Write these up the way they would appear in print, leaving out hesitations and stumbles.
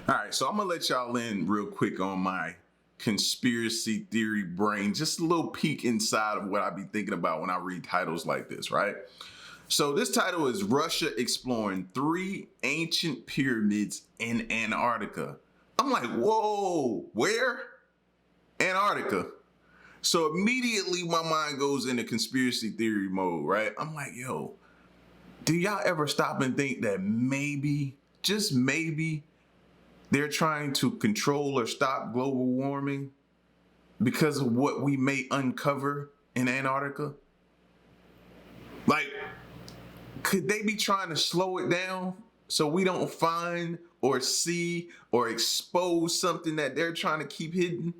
All right, so I'm gonna let y'all in real quick on my conspiracy theory brain, just a little peek inside of what I be thinking about when I read titles like this, right? So this title is Russia exploring 3 ancient pyramids in Antarctica. I'm like, whoa, where? Antarctica. So immediately my mind goes into conspiracy theory mode, right? I'm like, yo, do y'all ever stop and think that maybe, just maybe, they're trying to control or stop global warming because of what we may uncover in Antarctica? Like, could they be trying to slow it down so we don't find or see or expose something that they're trying to keep hidden?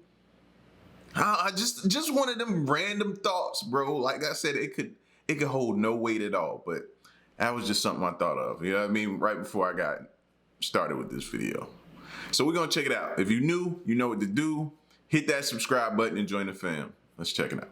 I just one of them random thoughts, bro. Like I said, it could hold no weight at all, but that was just something I thought of. You know what I mean? Right before I got started with this video. So we're gonna check it out. If you're new, you know what to do. Hit that subscribe button and join the fam. Let's check it out.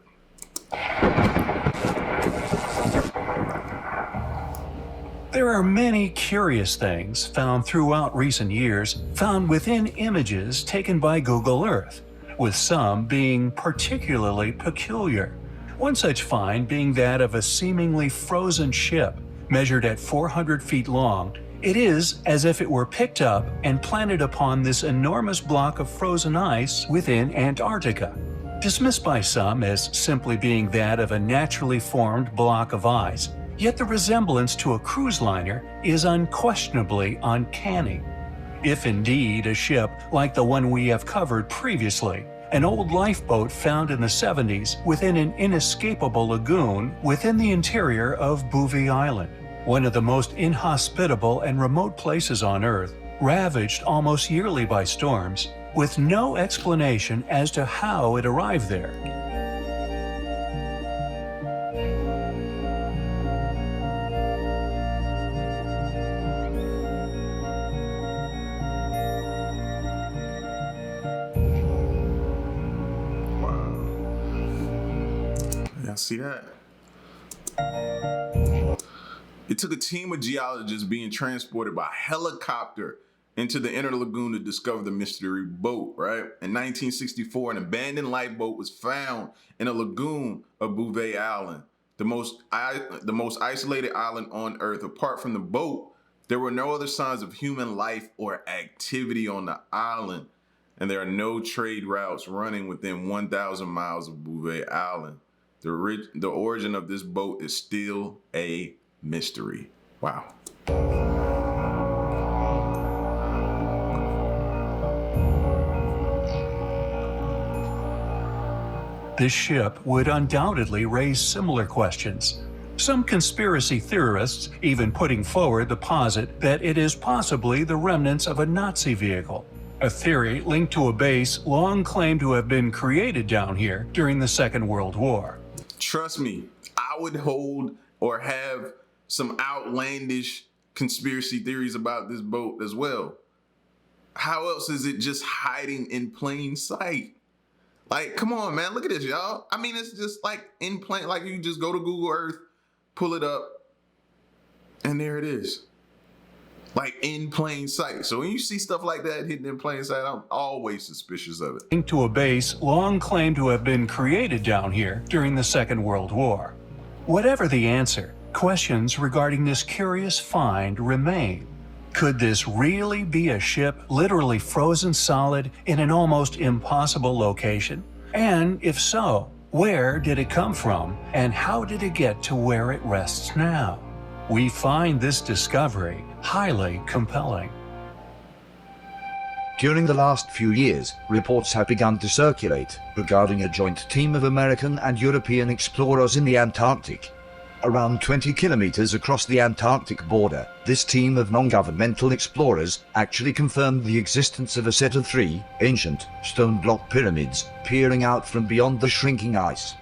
There are many curious things found throughout recent years, found within images taken by Google Earth, with some being particularly peculiar. One such find being that of a seemingly frozen ship, measured at 400 feet long. It is as if it were picked up and planted upon this enormous block of frozen ice within Antarctica. Dismissed by some as simply being that of a naturally formed block of ice, yet the resemblance to a cruise liner is unquestionably uncanny. If indeed a ship like the one we have covered previously, an old lifeboat found in the 70s within an inescapable lagoon within the interior of Bouvet Island, one of the most inhospitable and remote places on Earth, ravaged almost yearly by storms, with no explanation as to how it arrived there. See that? It took a team of geologists being transported by helicopter into the inner lagoon to discover the mystery boat, right? In 1964, an abandoned lifeboat was found in a lagoon of Bouvet Island, the most isolated island on Earth. Apart from the boat, there were no other signs of human life or activity on the island, and there are no trade routes running within 1,000 miles of Bouvet Island. The origin of this boat is still a mystery. Wow. This ship would undoubtedly raise similar questions. Some conspiracy theorists even putting forward the posit that it is possibly the remnants of a Nazi vehicle, a theory linked to a base long claimed to have been created down here during the Second World War. Trust me, I would hold or have some outlandish conspiracy theories about this boat as well. How else is it just hiding in plain sight? Like, come on, man, look at this, y'all. I mean, it's just like in plain, like you just go to Google Earth, pull it up, and there it is. Like in plain sight. So when you see stuff like that hidden in plain sight, I'm always suspicious of it. Linked to a base long claimed to have been created down here during the Second World War. Whatever the answer, questions regarding this curious find remain. Could this really be a ship literally frozen solid in an almost impossible location? And if so, where did it come from, and how did it get to where it rests now? We find this discovery highly compelling. During the last few years, reports have begun to circulate regarding a joint team of American and European explorers in the Antarctic. Around 20 kilometers across the Antarctic border, this team of non-governmental explorers actually confirmed the existence of a set of 3 ancient stone block pyramids peering out from beyond the shrinking ice.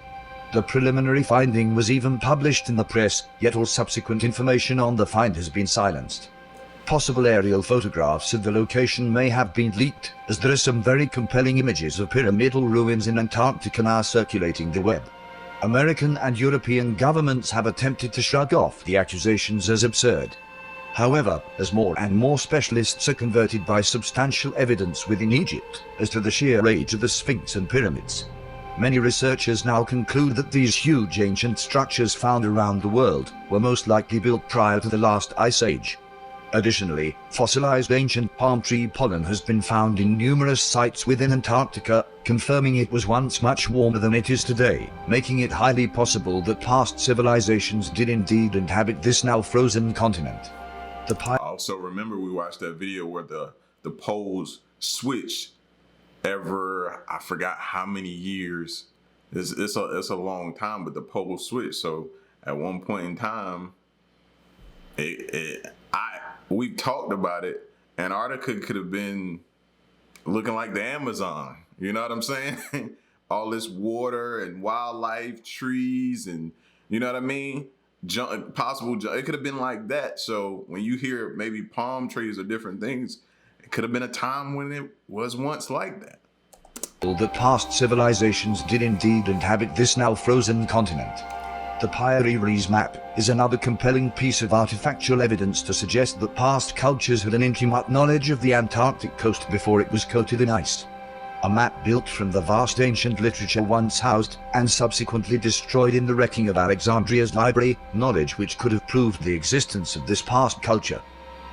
The preliminary finding was even published in the press, yet all subsequent information on the find has been silenced. Possible aerial photographs of the location may have been leaked, as there are some very compelling images of pyramidal ruins in Antarctica now circulating the web. American and European governments have attempted to shrug off the accusations as absurd. However, as more and more specialists are converted by substantial evidence within Egypt as to the sheer age of the Sphinx and pyramids, many researchers now conclude that these huge ancient structures found around the world were most likely built prior to the last ice age. Additionally, fossilized ancient palm tree pollen has been found in numerous sites within Antarctica, confirming it was once much warmer than it is today, making it highly possible that past civilizations did indeed inhabit this now frozen continent. I also remember we watched that video where the poles switch I forgot how many years. It's a long time, but the poles switch. So at one point in time, we've talked about it. Antarctica could have been looking like the Amazon. You know what I'm saying? All this water and wildlife, trees, and you know what I mean? It could have been like that. So when you hear maybe palm trees or different things, it could have been a time when it was once like that. That past civilizations did indeed inhabit this now frozen continent. The Pyrenees map is another compelling piece of artifactual evidence to suggest that past cultures had an intimate knowledge of the Antarctic coast before it was coated in ice. A map built from the vast ancient literature once housed and subsequently destroyed in the wrecking of Alexandria's library, knowledge which could have proved the existence of this past culture.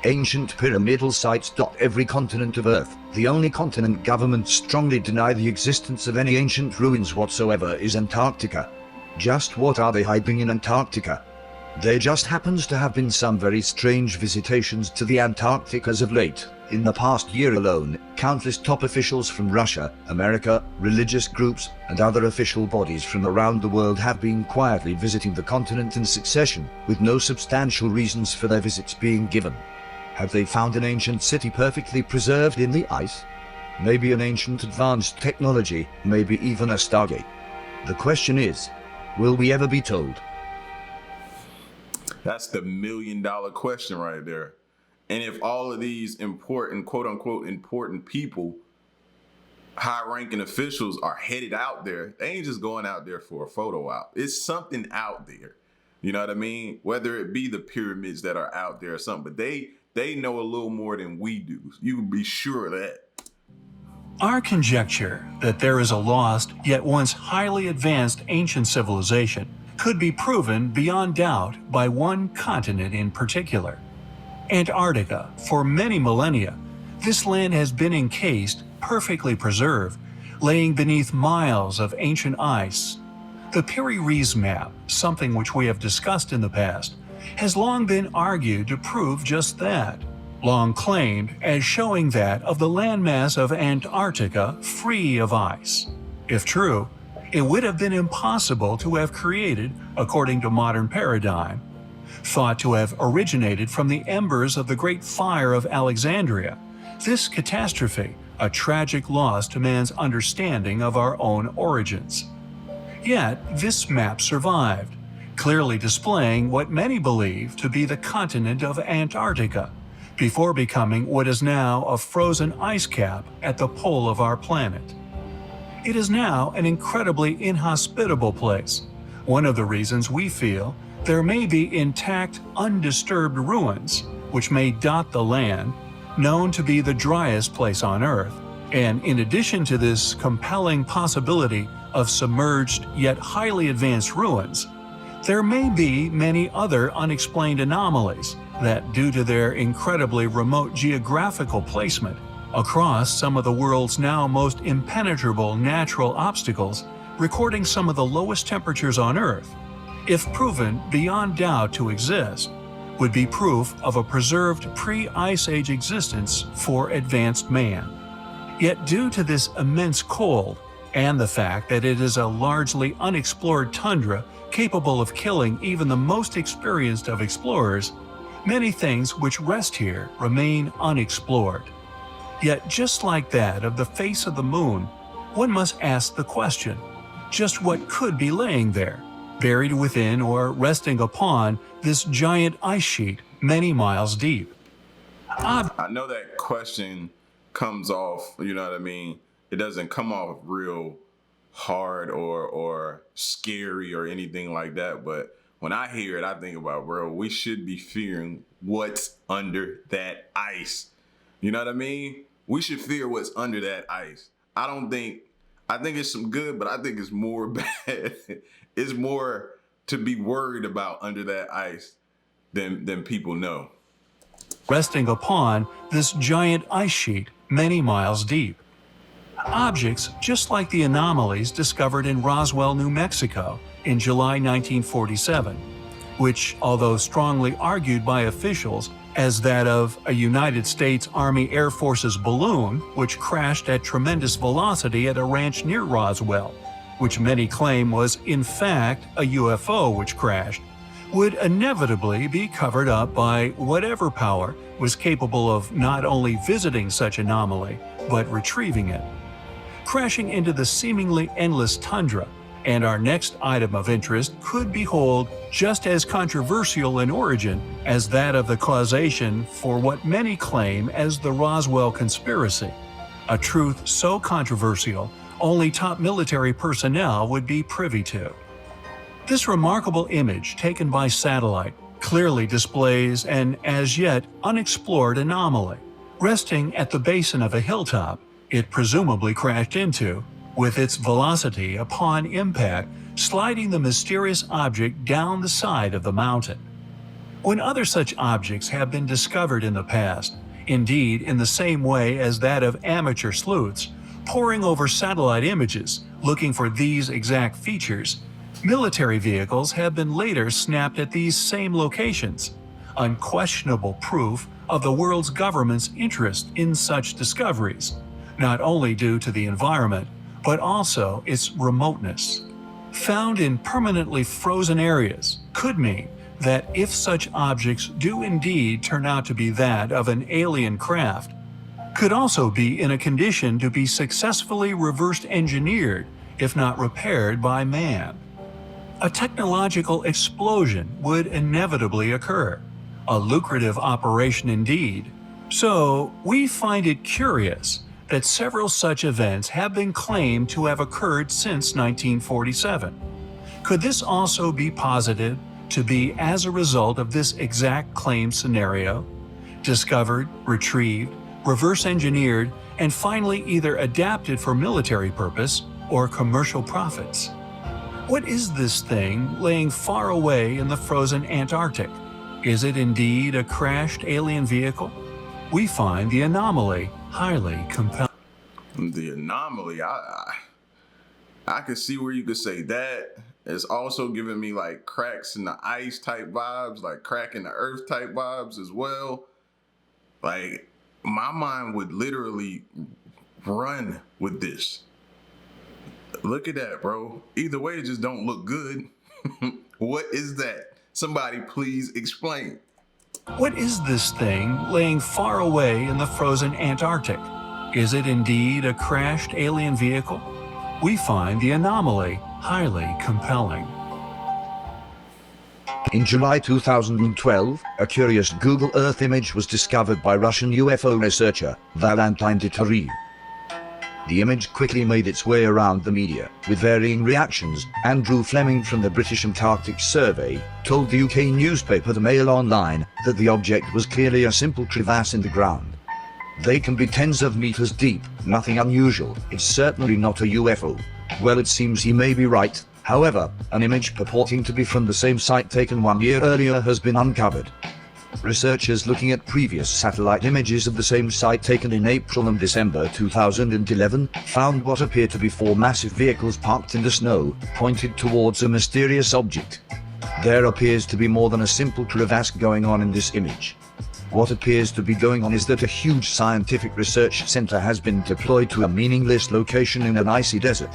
Ancient pyramidal sites dot every continent of Earth. The only continent governments strongly deny the existence of any ancient ruins whatsoever is Antarctica. Just what are they hiding in Antarctica? There just happens to have been some very strange visitations to the Antarctic as of late. In the past year alone, countless top officials from Russia, America, religious groups, and other official bodies from around the world have been quietly visiting the continent in succession, with no substantial reasons for their visits being given. Have they found an ancient city perfectly preserved in the ice? Maybe an ancient advanced technology, maybe even a Stargate. The question is, will we ever be told? That's the $1 million question right there. And if all of these important, quote unquote, important people, high ranking officials are headed out there, they ain't just going out there for a photo op. It's something out there. You know what I mean? Whether it be the pyramids that are out there or something, but they know a little more than we do. You can be sure of that. Our conjecture that there is a lost, yet once highly advanced ancient civilization could be proven beyond doubt by one continent in particular. Antarctica. For many millennia, this land has been encased, perfectly preserved, laying beneath miles of ancient ice. The Pyrenees map, something which we have discussed in the past, has long been argued to prove just that, long claimed as showing that of the landmass of Antarctica free of ice. If true, it would have been impossible to have created, according to modern paradigm, thought to have originated from the embers of the Great Fire of Alexandria. This catastrophe, a tragic loss to man's understanding of our own origins. Yet, this map survived, clearly displaying what many believe to be the continent of Antarctica, before becoming what is now a frozen ice cap at the pole of our planet. It is now an incredibly inhospitable place, one of the reasons we feel there may be intact, undisturbed ruins, which may dot the land, known to be the driest place on Earth. And in addition to this compelling possibility of submerged yet highly advanced ruins, there may be many other unexplained anomalies that, due to their incredibly remote geographical placement across some of the world's now most impenetrable natural obstacles, recording some of the lowest temperatures on Earth, if proven beyond doubt to exist, would be proof of a preserved pre-Ice Age existence for advanced man. Yet due to this immense cold, and the fact that it is a largely unexplored tundra capable of killing even the most experienced of explorers, many things which rest here remain unexplored. Yet just like that of the face of the moon, one must ask the question, just what could be laying there, buried within or resting upon this giant ice sheet many miles deep? I know that question comes off, you know what I mean? It doesn't come off real hard or scary or anything like that, but when I hear it, I think about, bro, we should be fearing what's under that ice. You know what I mean? We should fear what's under that ice. I think it's some good, but I think it's more bad. It's more to be worried about under that ice than people know. Resting upon this giant ice sheet many miles deep. Objects just like the anomalies discovered in Roswell, New Mexico in July 1947, which, although strongly argued by officials as that of a United States Army Air Force's balloon which crashed at tremendous velocity at a ranch near Roswell, which many claim was in fact a UFO which crashed, would inevitably be covered up by whatever power was capable of not only visiting such anomaly, but retrieving it. Crashing into the seemingly endless tundra, and our next item of interest could behold just as controversial in origin as that of the causation for what many claim as the Roswell conspiracy, a truth so controversial only top military personnel would be privy to. This remarkable image taken by satellite clearly displays an as yet unexplored anomaly. Resting at the basin of a hilltop, it presumably crashed into, with its velocity upon impact sliding the mysterious object down the side of the mountain. When other such objects have been discovered in the past, indeed in the same way as that of amateur sleuths, poring over satellite images looking for these exact features, military vehicles have been later snapped at these same locations, unquestionable proof of the world's government's interest in such discoveries, not only due to the environment, but also its remoteness. Found in permanently frozen areas could mean that if such objects do indeed turn out to be that of an alien craft, could also be in a condition to be successfully reverse engineered, if not repaired by man. A technological explosion would inevitably occur, a lucrative operation indeed. So we find it curious that several such events have been claimed to have occurred since 1947. Could this also be posited to be as a result of this exact claim scenario? Discovered, retrieved, reverse engineered, and finally either adapted for military purpose or commercial profits. What is this thing laying far away in the frozen Antarctic? Is it indeed a crashed alien vehicle? We find the anomaly highly compelling. The anomaly, I could see where you could say that. It's also giving me like cracks in the ice type vibes, like crack in the earth type vibes as well. Like, my mind would literally run with this. Look at that, bro. Either way, it just don't look good. What is that? Somebody please explain. What is this thing laying far away in the frozen Antarctic? Is it indeed a crashed alien vehicle? We find the anomaly highly compelling. In July 2012, a curious Google Earth image was discovered by Russian UFO researcher Valentin Titarev. The image quickly made its way around the media, with varying reactions. Andrew Fleming from the British Antarctic Survey told the UK newspaper The Mail Online that the object was clearly a simple crevasse in the ground. They can be tens of meters deep, nothing unusual, it's certainly not a UFO. Well, it seems he may be right. However, an image purporting to be from the same site taken 1 year earlier has been uncovered. Researchers looking at previous satellite images of the same site taken in April and December 2011 found what appeared to be 4 massive vehicles parked in the snow, pointed towards a mysterious object. There appears to be more than a simple crevasse going on in this image. What appears to be going on is that a huge scientific research center has been deployed to a meaningless location in an icy desert,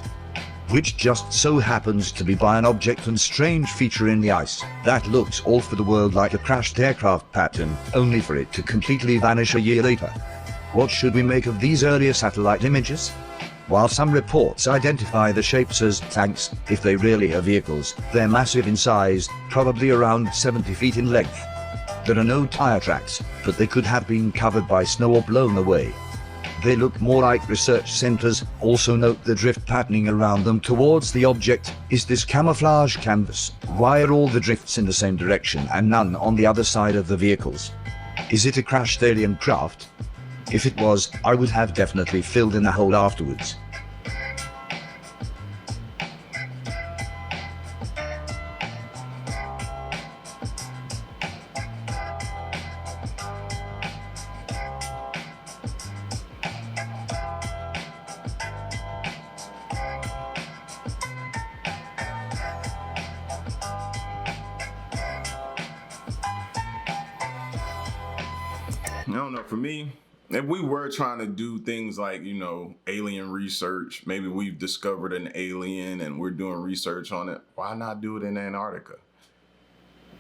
which just so happens to be by an object and strange feature in the ice that looks all for the world like a crashed aircraft pattern, only for it to completely vanish a year later. What should we make of these earlier satellite images? While some reports identify the shapes as tanks, if they really are vehicles, they're massive in size, probably around 70 feet in length. There are no tire tracks, but they could have been covered by snow or blown away. They look more like research centers. Also note the drift patterning around them towards the object. Is this camouflage canvas? Why are all the drifts in the same direction and none on the other side of the vehicles? Is it a crashed alien craft? If it was, I would have definitely filled in a hole afterwards. I don't know, for me, if we were trying to do things like, you know, alien research, maybe we've discovered an alien and we're doing research on it, why not do it in Antarctica?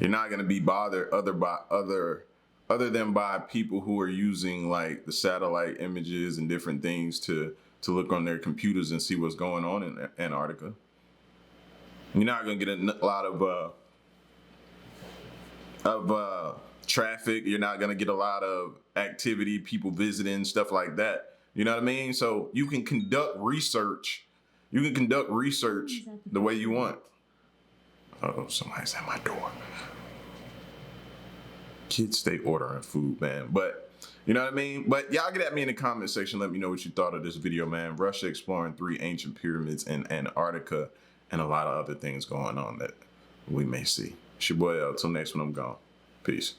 You're not going to be bothered other than by people who are using like the satellite images and different things to look on their computers and see what's going on in Antarctica. You're not going to get a lot of traffic. You're not going to get a lot of activity, people visiting, stuff like that. You know what I mean? So you can conduct research. You can conduct research the way you want. Oh, somebody's at my door. Kids stay ordering food, man. But you know what I mean? But y'all get at me in the comment section. Let me know what you thought of this video, man. Russia exploring 3 ancient pyramids in Antarctica and a lot of other things going on that we may see. It's your boy L. Till next one, I'm gone. Peace.